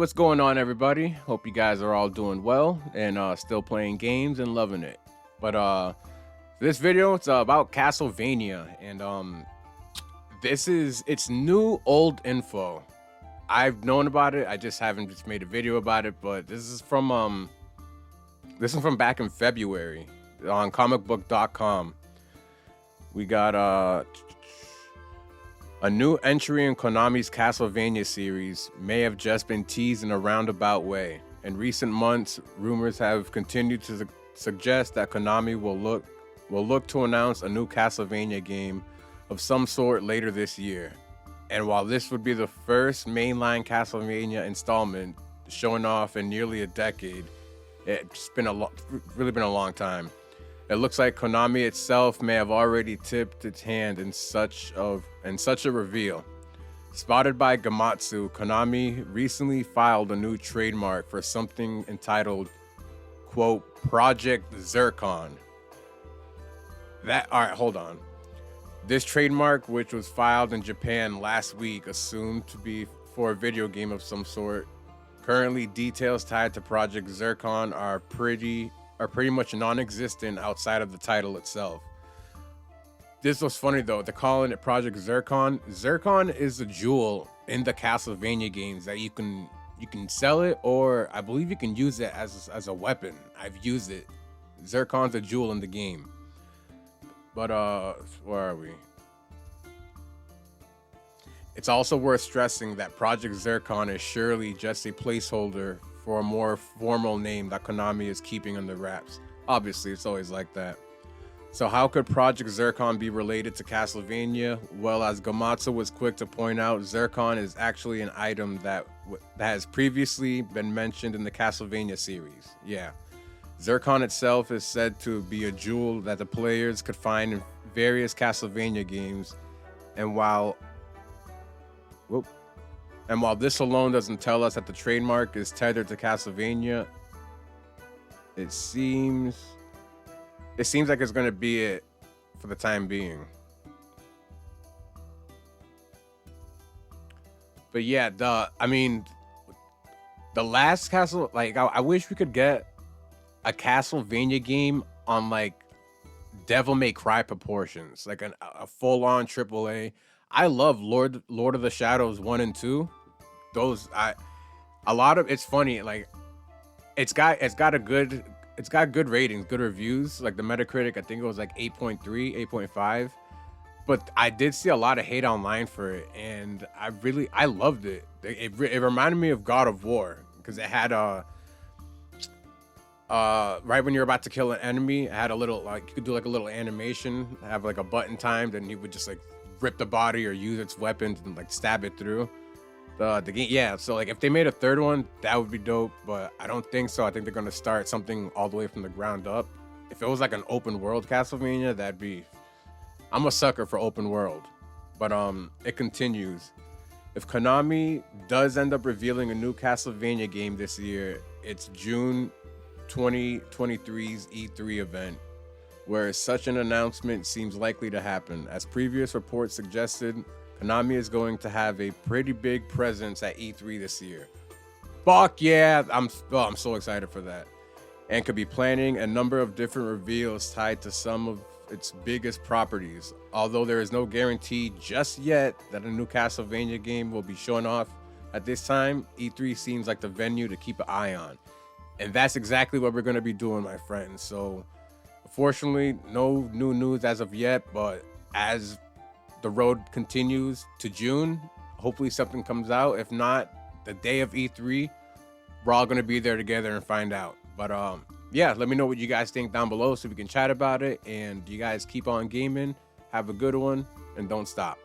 What's going on, everybody? Hope you guys are all doing well and still playing games and loving it. But this video it's about Castlevania, and it's new old info. I've known about it. I just haven't just made a video about it. But this is from back in February on comicbook.com. We got a new entry in Konami's Castlevania series may have just been teased in a roundabout way. In recent months, rumors have continued to suggest that Konami will look to announce a new Castlevania game of some sort later this year. And while this would be the first mainline Castlevania installment showing off in nearly a decade, it's been really been a long time. It looks like Konami itself may have already tipped its hand in such a reveal. Spotted by Gamatsu, Konami recently filed a new trademark for something entitled, quote, Project Zircon. Alright, hold on. This trademark, which was filed in Japan last week, assumed to be for a video game of some sort. Currently, details tied to Project Zircon are pretty much non-existent outside of the title itself. This was funny though, they're calling it Project Zircon. Zircon is a jewel in the Castlevania games that you can sell it, or I believe you can use it as a weapon. I've used it. Zircon's a jewel in the game. But where are we? It's also worth stressing that Project Zircon is surely just a placeholder for a more formal name that Konami is keeping under wraps. Obviously, it's always like that. So how could Project Zircon be related to Castlevania? Well, as Gamatsu was quick to point out, Zircon is actually an item that has previously been mentioned in the Castlevania series. Yeah. Zircon itself is said to be a jewel that the players could find in various Castlevania games, and while this alone doesn't tell us that the trademark is tethered to Castlevania, it seems like it's going to be it for the time being. But yeah, the last Castle, like I wish we could get a Castlevania game on like Devil May Cry proportions, like a full-on AAA. I love Lord of the Shadows 1 and 2. It's funny, like it's got good ratings, good reviews. Like the Metacritic, I think it was like 8.3, 8.5. But I did see a lot of hate online for it, and I loved it. It reminded me of God of War, because it had right when you're about to kill an enemy, it had a little, like, you could do like a little animation, have like a button timed, and he would just like rip the body or use its weapons and like stab it through the game. Yeah, so like if they made a third one, that would be dope, but I don't think so. I think they're gonna start something all the way from the ground up. If it was like an open world Castlevania, I'm a sucker for open world. But it continues. If Konami does end up revealing a new Castlevania game this year, it's June 2023's E3 event, where such an announcement seems likely to happen. As previous reports suggested, Konami is going to have a pretty big presence at E3 this year. Fuck yeah, I'm so excited for that. And could be planning a number of different reveals tied to some of its biggest properties. Although there is no guarantee just yet that a new Castlevania game will be shown off at this time, E3 seems like the venue to keep an eye on. And that's exactly what we're going to be doing, my friends. So unfortunately, no new news as of yet, but as the road continues to June, hopefully something comes out. If not, the day of E3, we're all going to be there together and find out. But yeah, let me know what you guys think down below so we can chat about it. And you guys keep on gaming. Have a good one, and don't stop.